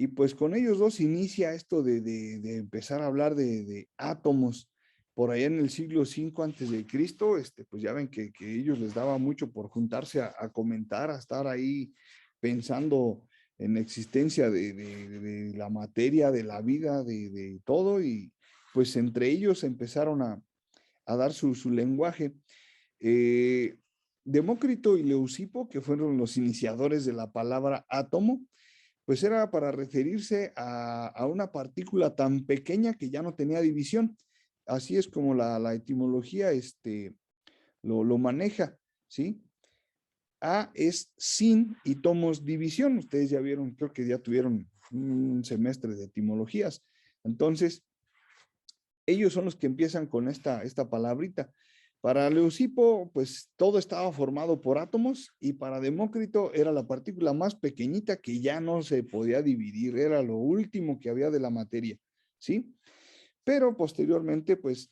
Y pues con ellos dos inicia esto de empezar a hablar de átomos por allá en el siglo V antes de Cristo. Pues ya ven que ellos les daba mucho por juntarse a comentar, a estar ahí pensando en la existencia de la materia, de la vida, de todo, y pues entre ellos empezaron a dar su lenguaje. Eh, Demócrito y Leucipo, que fueron los iniciadores de la palabra átomo, pues era para referirse a una partícula tan pequeña que ya no tenía división. Así es como la etimología lo maneja, ¿sí? A es sin y tomos división. Ustedes ya vieron, creo que ya tuvieron un semestre de etimologías. Entonces, ellos son los que empiezan con esta palabrita. Para Leucipo, pues todo estaba formado por átomos, y para Demócrito era la partícula más pequeñita que ya no se podía dividir, era lo último que había de la materia, ¿sí? Pero posteriormente, pues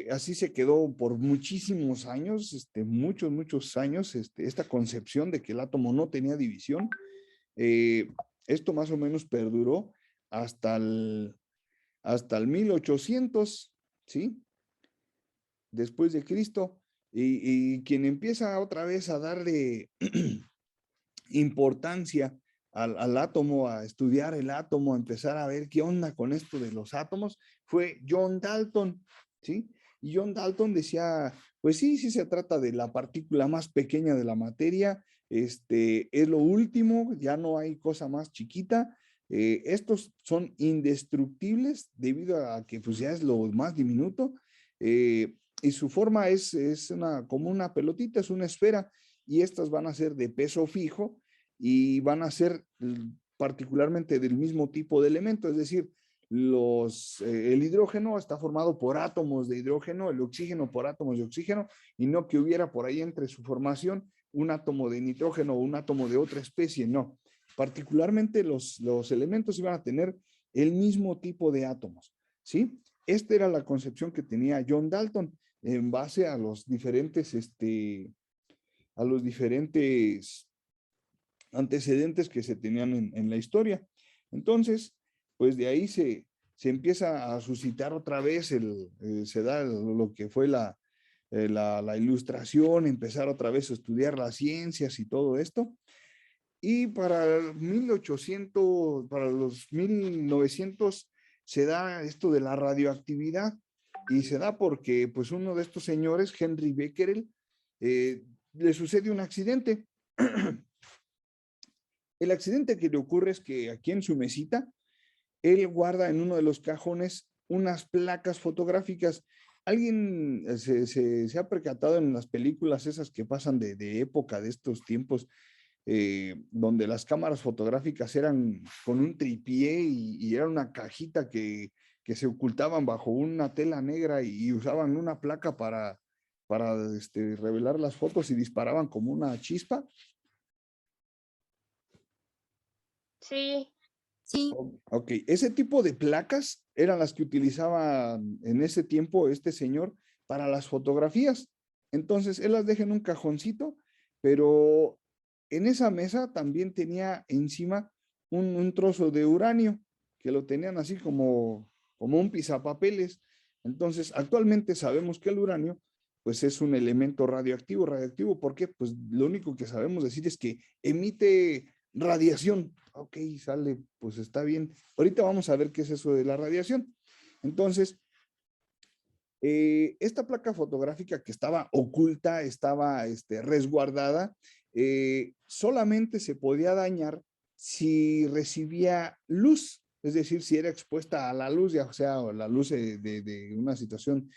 así se quedó por muchísimos años, muchos años, esta concepción de que el átomo no tenía división. Eh, Esto más o menos perduró hasta hasta el 1800, ¿sí? Después de Cristo, y quien empieza otra vez a darle importancia al átomo, a estudiar el átomo, a empezar a ver qué onda con esto de los átomos, fue John Dalton, ¿sí? Y John Dalton decía, pues sí, sí se trata de la partícula más pequeña de la materia, es lo último, ya no hay cosa más chiquita, estos son indestructibles debido a que pues ya es lo más diminuto, y su forma es como una pelotita, es una esfera, y estas van a ser de peso fijo y van a ser particularmente del mismo tipo de elemento, es decir, el hidrógeno está formado por átomos de hidrógeno, el oxígeno por átomos de oxígeno, y no que hubiera por ahí entre su formación un átomo de nitrógeno o un átomo de otra especie, no. Particularmente los elementos iban a tener el mismo tipo de átomos, ¿sí? Esta era la concepción que tenía John Dalton en base a a los diferentes antecedentes que se tenían en la historia. Entonces, pues de ahí se empieza a suscitar otra vez, se da lo que fue la ilustración, empezar otra vez a estudiar las ciencias y todo esto. Y para 1800, para los 1900, se da esto de la radioactividad, y se da porque pues uno de estos señores, Henry Becquerel, le sucede un accidente. El accidente que le ocurre es que aquí en su mesita, él guarda en uno de los cajones unas placas fotográficas. ¿Alguien se ha percatado en las películas esas que pasan de época, de estos tiempos, donde las cámaras fotográficas eran con un tripié y era una cajita que se ocultaban bajo una tela negra y usaban una placa para revelar las fotos y disparaban como una chispa? Sí, Sí, Ok, ese tipo de placas eran las que utilizaba en ese tiempo este señor para las fotografías. Entonces, él las deja en un cajoncito, pero en esa mesa también tenía encima un trozo de uranio, que lo tenían así como un pisapapeles. Entonces, actualmente sabemos que el uranio, pues es un elemento radioactivo. ¿Radioactivo por qué? Pues lo único que sabemos decir es que emite radiación. Ok, sale, pues está bien. Ahorita vamos a ver qué es eso de la radiación. Entonces, esta placa fotográfica que estaba oculta, estaba resguardada, solamente se podía dañar si recibía luz, es decir, si era expuesta a la luz, ya sea la luz de una situación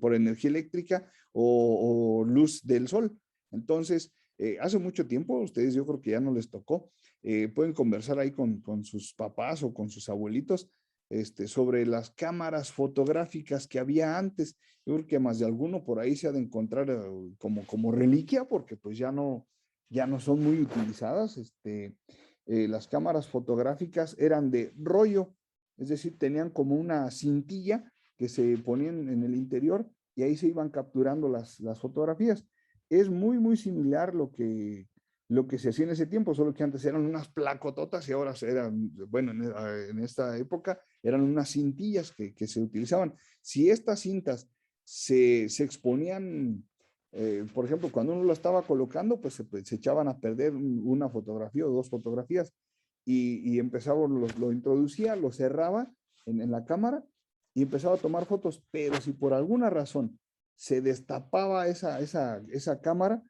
por energía eléctrica o luz del sol. Entonces, hace mucho tiempo, ustedes yo creo que ya no les tocó, pueden conversar ahí con sus papás o con sus abuelitos sobre las cámaras fotográficas que había antes. Yo creo que más de alguno por ahí se ha de encontrar como reliquia, porque pues ya no son muy utilizadas. Las cámaras fotográficas eran de rollo, es decir, tenían como una cintilla que se ponían en el interior y ahí se iban capturando las fotografías. Es muy similar lo que se hacía en ese tiempo, solo que antes eran unas placototas y ahora eran, bueno, en esta época eran unas cintillas que se utilizaban. Si estas cintas se exponían, por ejemplo, cuando uno lo estaba colocando, pues se echaban a perder una fotografía o dos fotografías y empezaba, lo introducía, lo cerraba en la cámara y empezaba a tomar fotos, pero si por alguna razón se destapaba esa cámara,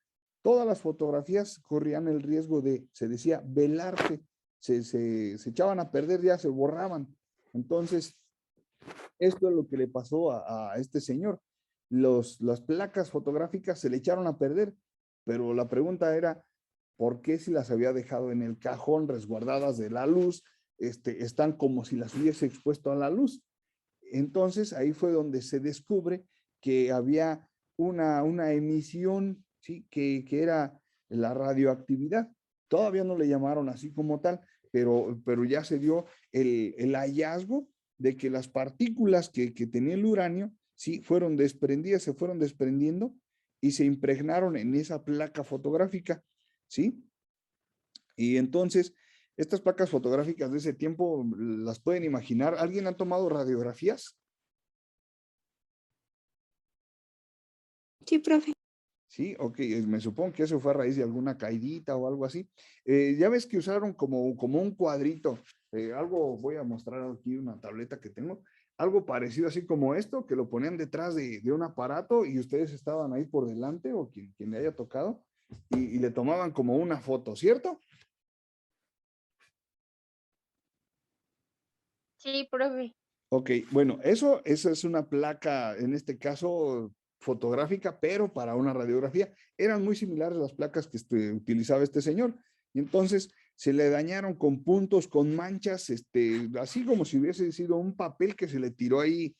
todas las fotografías corrían el riesgo de, se decía, velarse, se echaban a perder, ya se borraban. Entonces, esto es lo que le pasó a este señor. Las placas fotográficas se le echaron a perder, pero la pregunta era, ¿por qué si las había dejado en el cajón resguardadas de la luz, están como si las hubiese expuesto a la luz? Entonces, ahí fue donde se descubre que había una emisión, ¿sí? Que era la radioactividad. Todavía no le llamaron así como tal, pero ya se dio el hallazgo de que las partículas que tenía el uranio, sí, fueron desprendidas, se fueron desprendiendo y se impregnaron en esa placa fotográfica, ¿sí? Y entonces, estas placas fotográficas de ese tiempo, ¿las pueden imaginar? ¿Alguien ha tomado radiografías? Sí, profe. Sí, ok, me supongo que eso fue a raíz de alguna caidita o algo así. Ya ves que usaron como un cuadrito, algo, voy a mostrar aquí una tableta que tengo, algo parecido así como esto, que lo ponían detrás de un aparato y ustedes estaban ahí por delante o quien le haya tocado y le tomaban como una foto, ¿cierto? Sí, profe. Ok, bueno, eso es una placa, en este caso fotográfica, pero para una radiografía. Eran muy similares las placas que utilizaba este señor. Y entonces se le dañaron con puntos, con manchas, así como si hubiese sido un papel que se le tiró ahí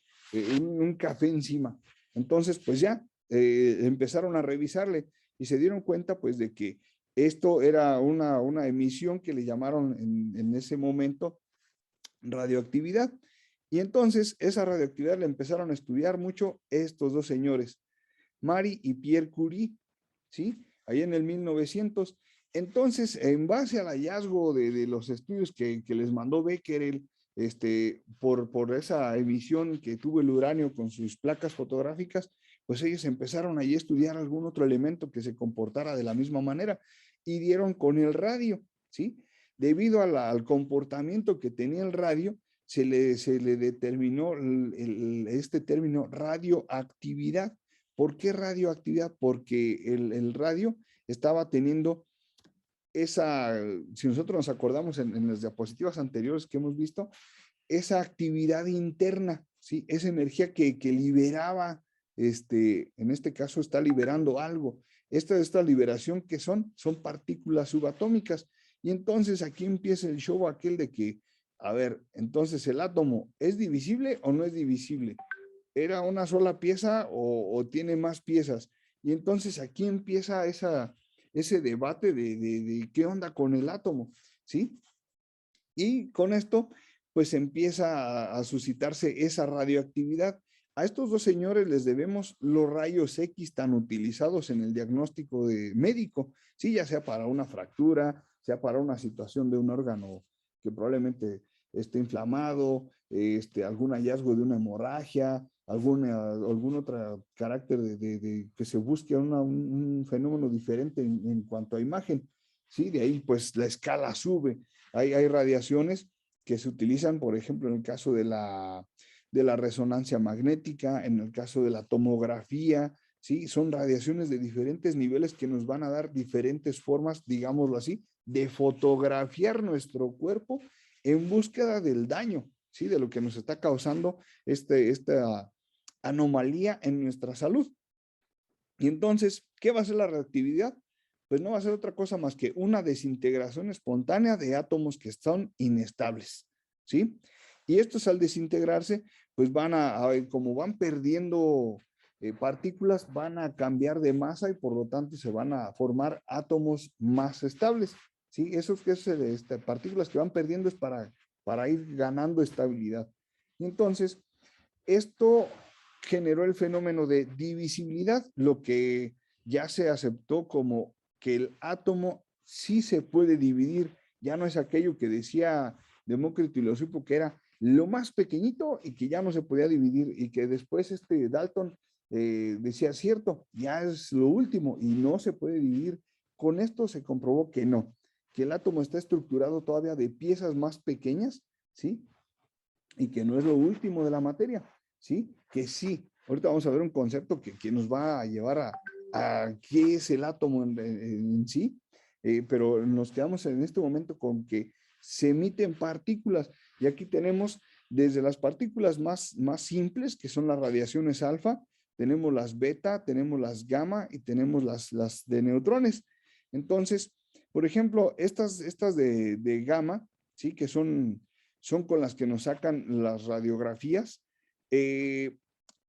un café encima. Entonces, pues ya empezaron a revisarle y se dieron cuenta pues de que esto era una emisión que le llamaron en ese momento radioactividad. Y entonces esa radioactividad le empezaron a estudiar mucho estos dos señores, Marie y Pierre Curie, ¿sí? Ahí en el 1900. Entonces, en base al hallazgo de los estudios que les mandó Becquerel, por esa emisión que tuvo el uranio con sus placas fotográficas, pues ellos empezaron ahí a estudiar algún otro elemento que se comportara de la misma manera y dieron con el radio, ¿sí? Debido al comportamiento que tenía el radio, se le determinó este término radioactividad. ¿Por qué radioactividad? Porque el radio estaba teniendo esa, si nosotros nos acordamos en las diapositivas anteriores que hemos visto, esa actividad interna, ¿sí? Esa energía que liberaba, en este caso está liberando algo. Esta liberación que son partículas subatómicas. Y entonces aquí empieza el show aquel de que, a ver, entonces el átomo, ¿es divisible o no es divisible? ¿Era una sola pieza o tiene más piezas? Y entonces aquí empieza ese debate de qué onda con el átomo, ¿sí? Y con esto, pues empieza a suscitarse esa radioactividad. A estos dos señores les debemos los rayos X tan utilizados en el diagnóstico médico, sí, ya sea para una fractura, sea para una situación de un órgano que probablemente esté inflamado, algún hallazgo de una hemorragia, algún otro carácter que se busque un fenómeno diferente en cuanto a imagen, sí, de ahí pues la escala sube. Hay radiaciones que se utilizan, por ejemplo, en el caso de la resonancia magnética, en el caso de la tomografía, ¿sí? Son radiaciones de diferentes niveles que nos van a dar diferentes formas, digámoslo así, de fotografiar nuestro cuerpo en búsqueda del daño, ¿sí? De lo que nos está causando esta anomalía en nuestra salud. Y entonces, ¿qué va a ser la reactividad? Pues no va a ser otra cosa más que una desintegración espontánea de átomos que son inestables, ¿sí? Y estos al desintegrarse, pues como van perdiendo partículas, van a cambiar de masa y por lo tanto se van a formar átomos más estables, ¿sí? Esos que es, partículas que van perdiendo es para ir ganando estabilidad. Y entonces, esto generó el fenómeno de divisibilidad, lo que ya se aceptó como que el átomo sí se puede dividir, ya no es aquello que decía Demócrito y Leucipo, que era lo más pequeñito y que ya no se podía dividir, y que después Dalton decía, cierto, ya es lo último y no se puede dividir. Con esto se comprobó que no, que el átomo está estructurado todavía de piezas más pequeñas, ¿sí? Y que no es lo último de la materia, ¿sí? Que sí. Ahorita vamos a ver un concepto que nos va a llevar a qué es el átomo en sí, pero nos quedamos en este momento con que se emiten partículas, y aquí tenemos desde las partículas más simples, que son las radiaciones alfa, tenemos las beta, tenemos las gamma y tenemos las de neutrones. Entonces, por ejemplo, estas de gamma, ¿sí? Que son con las que nos sacan las radiografías.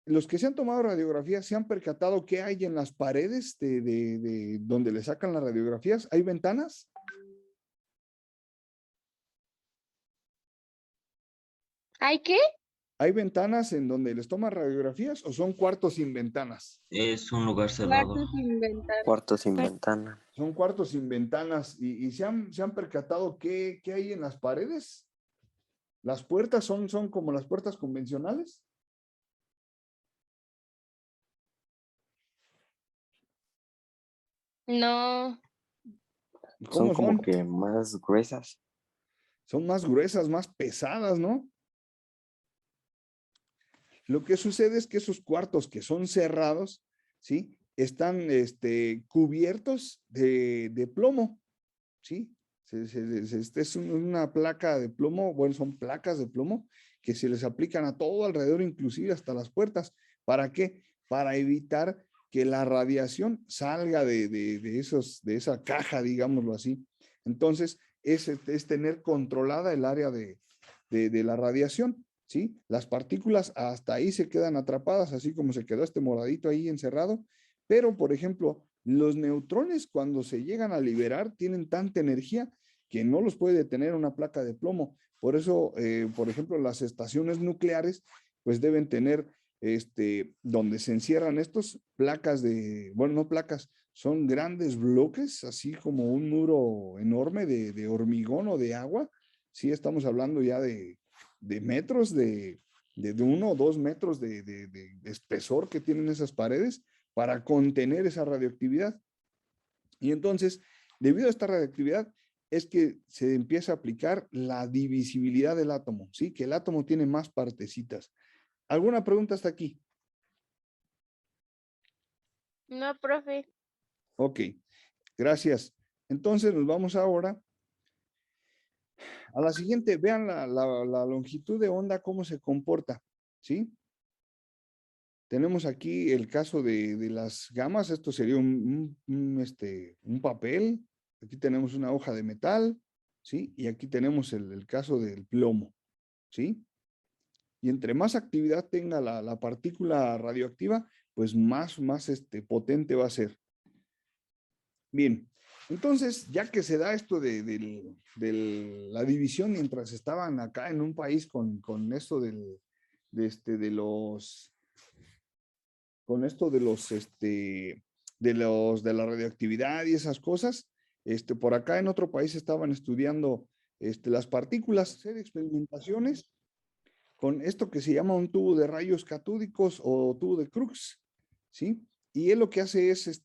Los que se han tomado radiografías se han percatado que hay en las paredes de donde le sacan las radiografías. ¿Hay ventanas? ¿Hay qué? ¿Hay ventanas en donde les toman radiografías o son cuartos sin ventanas? Es un lugar cerrado. Cuartos sin ventanas. Cuarto sin ventana. Son cuartos sin ventanas y se han percatado qué hay en las paredes. Las puertas son como las puertas convencionales. No, ¿Cómo Son como que más gruesas. Son más gruesas, más pesadas, ¿no? Lo que sucede es que esos cuartos que son cerrados, ¿sí? Están cubiertos de plomo, ¿sí? Es una placa de plomo, bueno, son placas de plomo que se les aplican a todo alrededor, inclusive hasta las puertas. ¿Para qué? Para evitar que la radiación salga de esa caja, digámoslo así. Entonces, es tener controlada el área de la radiación, ¿sí? Las partículas hasta ahí se quedan atrapadas, así como se quedó este moradito ahí encerrado, pero, por ejemplo, los neutrones cuando se llegan a liberar tienen tanta energía que no los puede detener una placa de plomo. Por eso, por ejemplo, las estaciones nucleares, pues deben tener, donde se encierran estos placas bueno, no placas, son grandes bloques, así como un muro enorme de hormigón o de agua. Sí, estamos hablando ya de metros, de 1 o 2 metros de espesor que tienen esas paredes para contener esa radioactividad. Y entonces, debido a esta radioactividad, es que se empieza a aplicar la divisibilidad del átomo, ¿sí? Que el átomo tiene más partecitas. ¿Alguna pregunta hasta aquí? no, profe. Ok, gracias. Entonces nos vamos ahora a la siguiente. Vean la longitud de onda, cómo se comporta, ¿sí? Tenemos aquí el caso de las gamas. Esto sería un papel. Aquí tenemos una hoja de metal, ¿sí? Y aquí tenemos el caso del plomo, ¿sí? Y entre más actividad tenga la partícula radioactiva, pues más potente va a ser. Bien, entonces, ya que se da esto de la división, mientras estaban acá en un país con esto con esto de la radioactividad y esas cosas, por acá en otro país estaban estudiando las partículas, hacer experimentaciones con esto que se llama un tubo de rayos catódicos o tubo de Crookes, ¿sí? Y él lo que hace es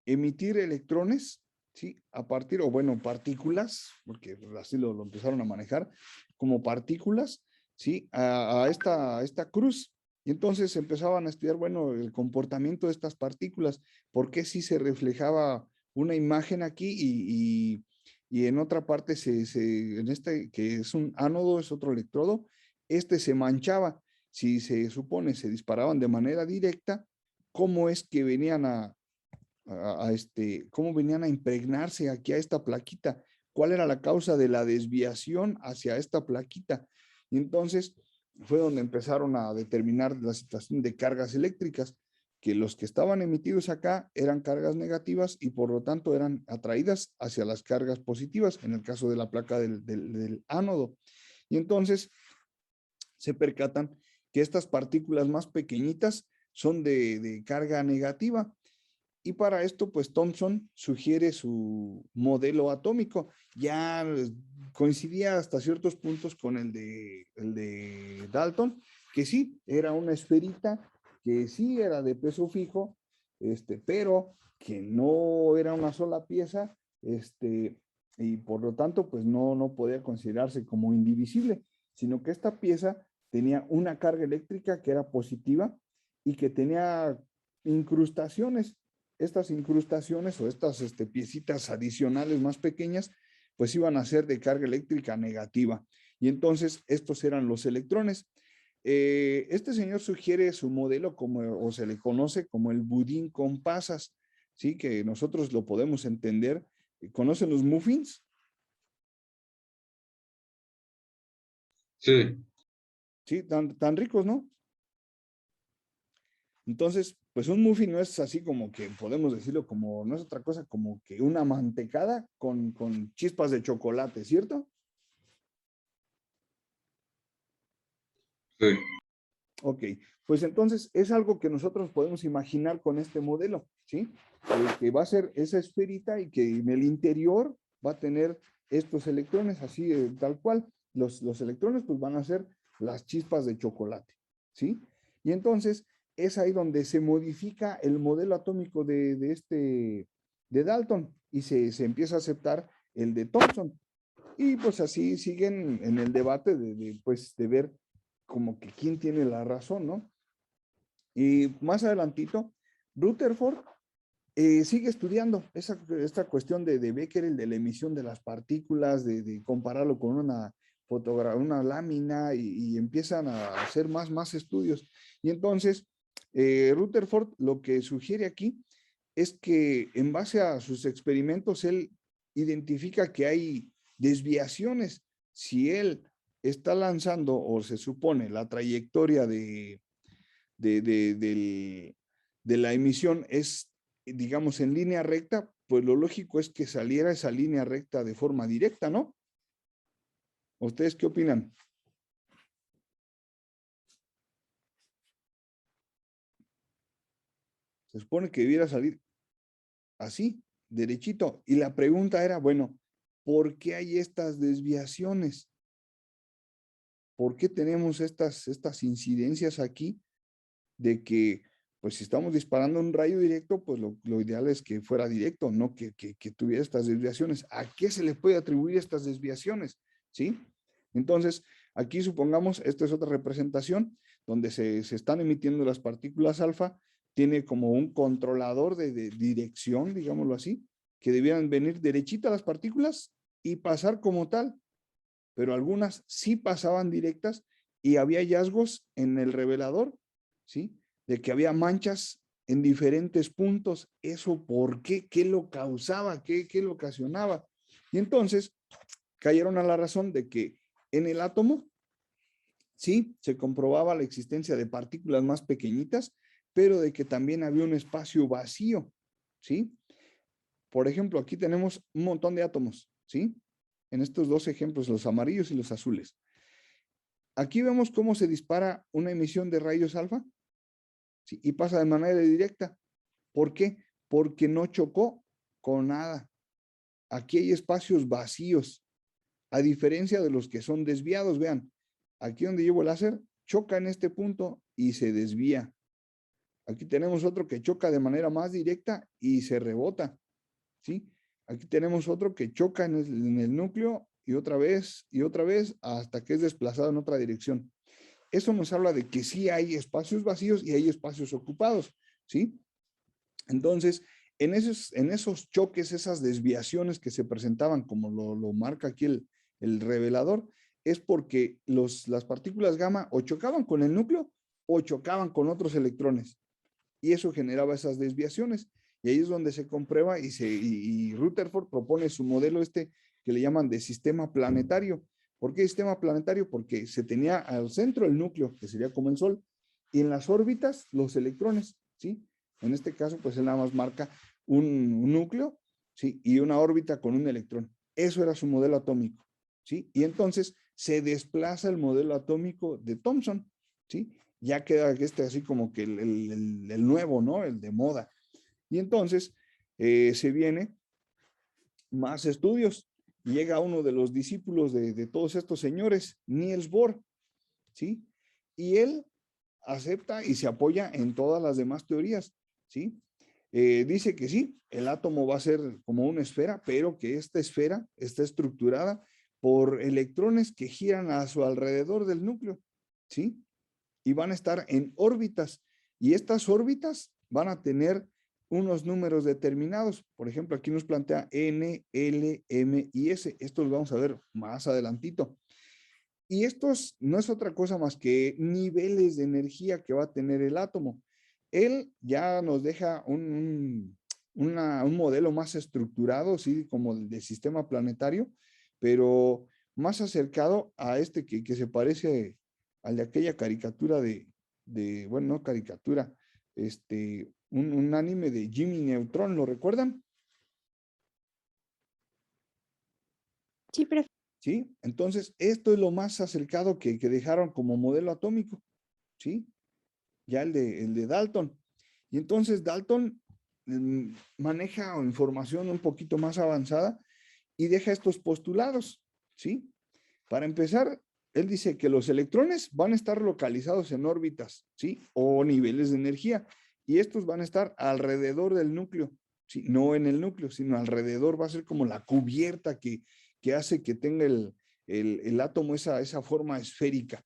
emitir electrones, ¿sí? A partir, o bueno, partículas, porque así lo empezaron a manejar, como partículas, ¿sí? A esta cruz. Y entonces empezaban a estudiar, bueno, el comportamiento de estas partículas, por qué si se reflejaba una imagen aquí y en otra parte, en este que es un ánodo, es otro electrodo, se manchaba. Si se supone se disparaban de manera directa, ¿cómo es que venían cómo venían a impregnarse aquí a esta plaquita? ¿Cuál era la causa de la desviación hacia esta plaquita? Y entonces fue donde empezaron a determinar la situación de cargas eléctricas, que los que estaban emitidos acá eran cargas negativas y por lo tanto eran atraídas hacia las cargas positivas, en el caso de la placa del ánodo. Y entonces se percatan que estas partículas más pequeñitas son de carga negativa. Y para esto, pues Thomson sugiere su modelo atómico. Ya coincidía hasta ciertos puntos con el de Dalton, que sí, era una esferita, que sí era de peso fijo, pero que no era una sola pieza, y por lo tanto, pues no podía considerarse como indivisible, sino que esta pieza tenía una carga eléctrica que era positiva y que tenía incrustaciones. Estas incrustaciones o estas piecitas adicionales más pequeñas, pues iban a ser de carga eléctrica negativa. Y entonces estos eran los electrones. Este señor sugiere su modelo como, o se le conoce como el budín con pasas, ¿sí? Que nosotros lo podemos entender. ¿Conocen los muffins? Sí, Sí, tan ricos, ¿no? Entonces, pues un muffin no es así como que podemos decirlo como, no es otra cosa como que una mantecada con chispas de chocolate, ¿cierto? sí. Ok, pues entonces es algo que nosotros podemos imaginar con este modelo, ¿sí? Que va a ser esa esferita y que en el interior va a tener estos electrones, así tal cual. Los electrones pues van a ser las chispas de chocolate, ¿sí? Y entonces es ahí donde se modifica el modelo atómico de Dalton y se empieza a aceptar el de Thomson. Y pues así siguen en el debate pues, de ver como que quién tiene la razón, ¿no? Y más adelantito, Rutherford sigue estudiando esta cuestión de Becquerel, de la emisión de las partículas, de compararlo con una fotografía, una lámina, y empiezan a hacer más estudios. Y entonces, Rutherford lo que sugiere aquí es que en base a sus experimentos, él identifica que hay desviaciones. Si él está lanzando, o se supone, la trayectoria de, de, del- de la emisión es, digamos, en línea recta, pues lo lógico es que saliera esa línea recta de forma directa, ¿no? ¿Ustedes qué opinan? Se supone que debiera salir así, derechito. Y la pregunta era, bueno, ¿por qué hay estas desviaciones? ¿Por qué tenemos estas incidencias aquí de que, pues si estamos disparando un rayo directo, pues lo ideal es que fuera directo, no que tuviera estas desviaciones? ¿A qué se le puede atribuir estas desviaciones? ¿Sí? Entonces, aquí supongamos, esta es otra representación donde se están emitiendo las partículas alfa, tiene como un controlador de dirección, digámoslo así, que debieran venir derechita las partículas y pasar como tal, pero algunas sí pasaban directas y había hallazgos en el revelador, ¿sí? De que había manchas en diferentes puntos. ¿Eso por qué? ¿Qué lo causaba? ¿Qué lo ocasionaba? Y entonces cayeron a la razón de que en el átomo sí se comprobaba la existencia de partículas más pequeñitas, pero de que también había un espacio vacío, ¿sí? Por ejemplo, aquí tenemos un montón de átomos, ¿sí? En estos dos ejemplos, los amarillos y los azules. Aquí vemos cómo se dispara una emisión de rayos alfa, ¿sí? Y pasa de manera directa. ¿Por qué? Porque no chocó con nada. Aquí hay espacios vacíos, a diferencia de los que son desviados. Vean, aquí donde llevo el láser, choca en este punto y se desvía. Aquí tenemos otro que choca de manera más directa y se rebota, ¿sí? Aquí tenemos otro que choca en el núcleo y otra vez hasta que es desplazado en otra dirección. Eso nos habla de que sí hay espacios vacíos y hay espacios ocupados, ¿sí? Entonces, en esos choques, esas desviaciones que se presentaban, como lo marca aquí el revelador, es porque las partículas gamma o chocaban con el núcleo o chocaban con otros electrones. Y eso generaba esas desviaciones. Y ahí es donde se comprueba y Rutherford propone su modelo que le llaman de sistema planetario. ¿Por qué sistema planetario? Porque se tenía al centro el núcleo, que sería como el Sol, y en las órbitas los electrones, ¿sí? En este caso, pues él nada más marca un núcleo, ¿sí? Y una órbita con un electrón. Eso era su modelo atómico, ¿sí? Y entonces se desplaza el modelo atómico de Thomson, ¿sí? Ya queda así como que el nuevo, ¿no? El de moda. Y entonces se viene más estudios. Llega uno de los discípulos de todos estos señores, Niels Bohr, ¿sí? Y él acepta y se apoya en todas las demás teorías, ¿sí? Dice que sí, el átomo va a ser como una esfera, pero que esta esfera está estructurada por electrones que giran a su alrededor del núcleo, ¿sí? Y van a estar en órbitas, y estas órbitas van a tener unos números determinados. Por ejemplo, aquí nos plantea N, L, M y S. Estos los vamos a ver más adelantito. Y estos no es otra cosa más que niveles de energía que va a tener el átomo. Él ya nos deja un modelo más estructurado, ¿sí? Como el del sistema planetario, pero más acercado a este que se parece al de aquella caricatura bueno, no caricatura, un anime de Jimmy Neutron, ¿lo recuerdan? Sí, profe. ¿Sí? Entonces, esto es lo más acercado que dejaron como modelo atómico, ¿sí? Ya el de Dalton. Y entonces Dalton maneja información un poquito más avanzada y deja estos postulados, ¿sí? Para empezar, él dice que los electrones van a estar localizados en órbitas, ¿sí? O niveles de energía. Y estos van a estar alrededor del núcleo, ¿sí? No en el núcleo, sino alrededor. Va a ser como la cubierta que hace que tenga el átomo esa forma esférica,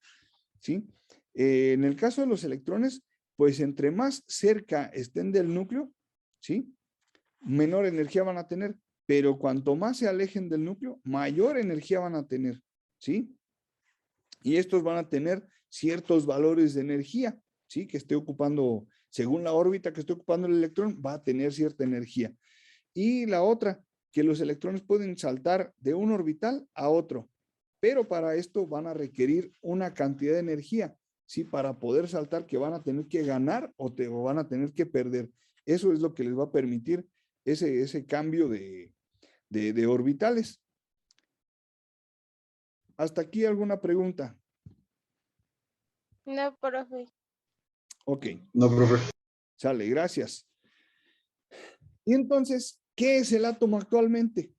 ¿sí? En el caso de los electrones, pues entre más cerca estén del núcleo, ¿sí? Menor energía van a tener, pero cuanto más se alejen del núcleo, mayor energía van a tener, ¿sí? Y estos van a tener ciertos valores de energía, ¿sí? Que esté ocupando, según la órbita que esté ocupando el electrón, va a tener cierta energía. Y la otra, que los electrones pueden saltar de un orbital a otro, pero para esto van a requerir una cantidad de energía, ¿sí? Para poder saltar, que van a tener que ganar o van a tener que perder. Eso es lo que les va a permitir ese cambio de orbitales. ¿Hasta aquí alguna pregunta? No, profe. Ok, No, profe. sale, gracias. Y entonces, ¿qué es el átomo actualmente?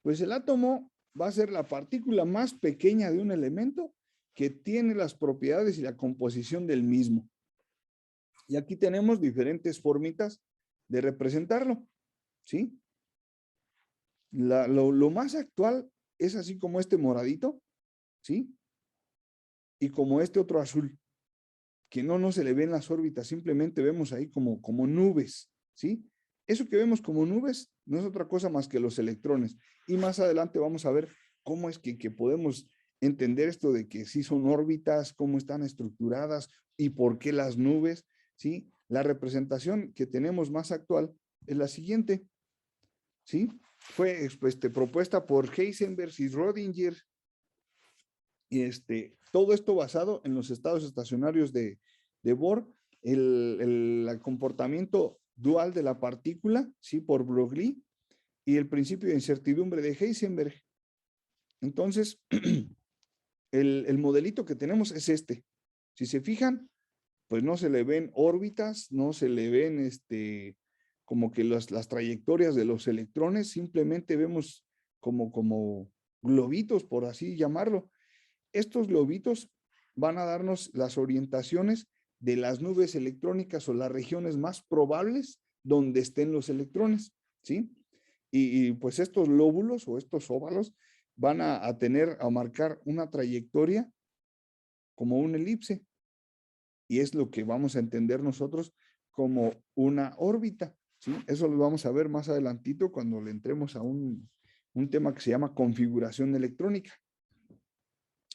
Pues el átomo va a ser la partícula más pequeña de un elemento que tiene las propiedades y la composición del mismo. Y aquí tenemos diferentes formitas de representarlo, ¿sí? Lo más actual es así como este moradito, ¿sí? Y como este otro azul, que no se le ven las órbitas, simplemente vemos ahí como nubes, ¿sí? Eso que vemos como nubes no es otra cosa más que los electrones. Y más adelante vamos a ver cómo es que podemos entender esto de que sí son órbitas, cómo están estructuradas y por qué las nubes, ¿sí? La representación que tenemos más actual es la siguiente, ¿sí? Fue propuesta por Heisenberg y Rödinger. Y todo esto basado en los estados estacionarios de Bohr, el comportamiento dual de la partícula, ¿sí? Por Broglie, y el principio de incertidumbre de Heisenberg. Entonces, el modelito que tenemos es este. Si se fijan, pues no se le ven órbitas, no se le ven como que las trayectorias de los electrones, simplemente vemos como globitos, por así llamarlo. Estos globitos van a darnos las orientaciones de las nubes electrónicas o las regiones más probables donde estén los electrones, ¿sí? Y pues estos lóbulos o estos óvalos van a marcar una trayectoria como una elipse, y es lo que vamos a entender nosotros como una órbita, ¿sí? Eso lo vamos a ver más adelantito cuando le entremos a un tema que se llama configuración electrónica.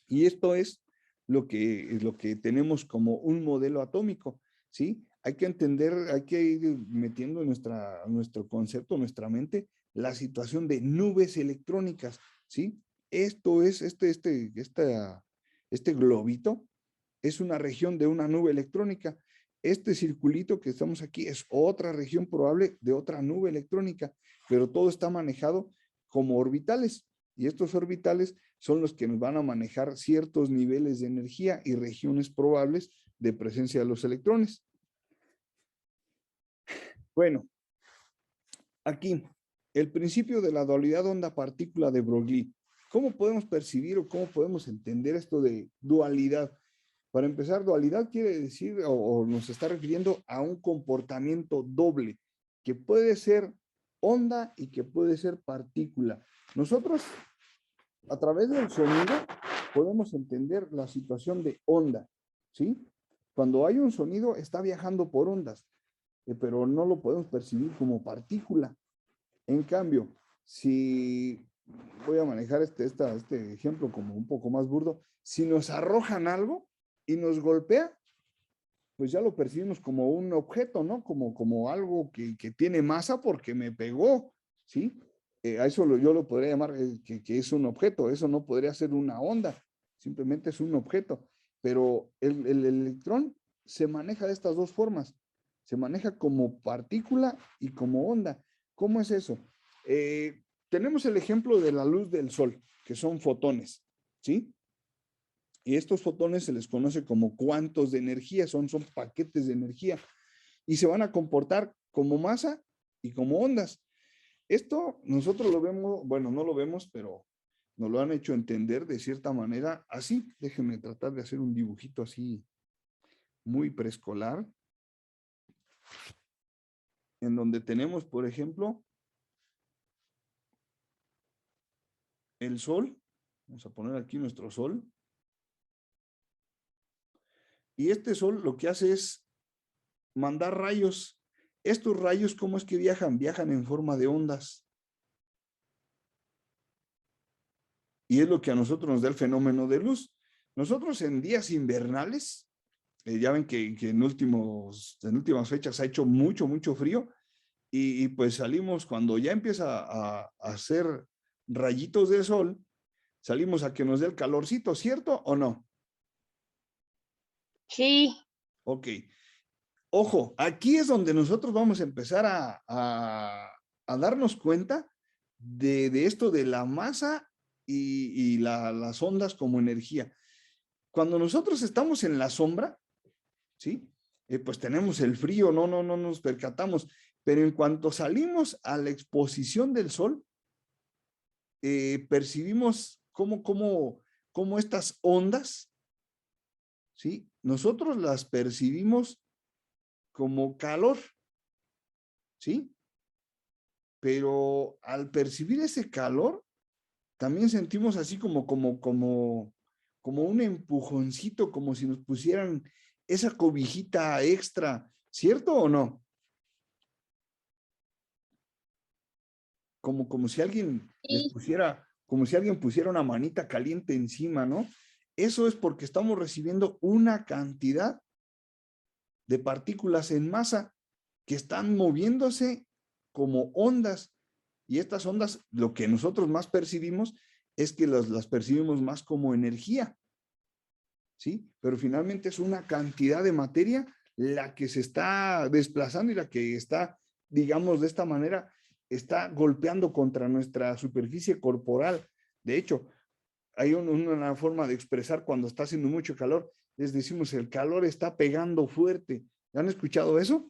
Y esto es lo que tenemos como un modelo atómico, ¿sí? Hay que entender, hay que ir metiendo en nuestro concepto, nuestra mente, la situación de nubes electrónicas, ¿sí? Esto es, este globito es una región de una nube electrónica. Este circulito que estamos aquí es otra región probable de otra nube electrónica, pero todo está manejado como orbitales. Y estos orbitales son los que nos van a manejar ciertos niveles de energía y regiones probables de presencia de los electrones. Bueno, aquí, el principio de la dualidad onda-partícula de Broglie. ¿Cómo podemos percibir o cómo podemos entender esto de dualidad? Para empezar, dualidad quiere decir o nos está refiriendo a un comportamiento doble, que puede ser onda y que puede ser partícula. Nosotros, a través del sonido, podemos entender la situación de onda, ¿sí? Cuando hay un sonido, está viajando por ondas, pero no lo podemos percibir como partícula. En cambio, si voy a manejar este ejemplo como un poco más burdo, si nos arrojan algo y nos golpea, pues ya lo percibimos como un objeto, ¿no? Como algo que tiene masa porque me pegó, ¿sí? A eso yo lo podría llamar que es un objeto, eso no podría ser una onda, simplemente es un objeto, pero el electrón se maneja de estas dos formas, se maneja como partícula y como onda. ¿Cómo es eso? Tenemos el ejemplo de la luz del sol, que son fotones, ¿sí? Y estos fotones se les conoce como cuantos de energía, son paquetes de energía, y se van a comportar como masa y como ondas. Esto nosotros lo vemos, bueno, no lo vemos, pero nos lo han hecho entender de cierta manera así. Déjenme tratar de hacer un dibujito así muy preescolar, en donde tenemos, por ejemplo, el sol. Vamos a poner aquí nuestro sol. Y este sol lo que hace es mandar rayos. Estos rayos, ¿cómo es que viajan? Viajan en forma de ondas. Y es lo que a nosotros nos da el fenómeno de luz. Nosotros en días invernales, ya ven que en últimas fechas ha hecho mucho frío, y pues salimos cuando ya empieza a hacer rayitos de sol, salimos a que nos dé el calorcito, ¿cierto o no? Sí. Ok. Ojo, aquí es donde nosotros vamos a empezar a darnos cuenta de esto de la masa y las ondas como energía. Cuando nosotros estamos en la sombra, ¿sí? Pues tenemos el frío, no nos percatamos, pero en cuanto salimos a la exposición del sol, percibimos cómo estas ondas, ¿sí? Nosotros las percibimos como calor, ¿sí? Pero al percibir ese calor, también sentimos así como un empujoncito, como si nos pusieran esa cobijita extra, ¿cierto o no? Como si alguien les Sí. pusiera, como si alguien pusiera una manita caliente encima, ¿no? Eso es porque estamos recibiendo una cantidad de partículas en masa que están moviéndose como ondas. Y estas ondas, lo que nosotros más percibimos es que las percibimos más como energía, ¿sí? Pero finalmente es una cantidad de materia la que se está desplazando y la que está, digamos de esta manera, está golpeando contra nuestra superficie corporal. De hecho, hay una forma de expresar cuando está haciendo mucho calor, les decimos el calor está pegando fuerte. ¿Han escuchado eso?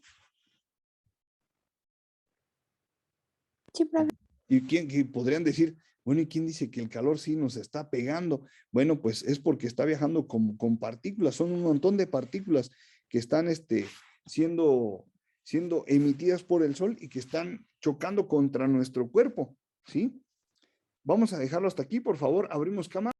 Sí, profe. ¿Y quién podrían decir, bueno, ¿y quién dice que el calor sí nos está pegando? Bueno, pues es porque está viajando con partículas, son un montón de partículas que están siendo emitidas por el sol y que están chocando contra nuestro cuerpo, ¿sí? Vamos a dejarlo hasta aquí, por favor, abrimos cámara.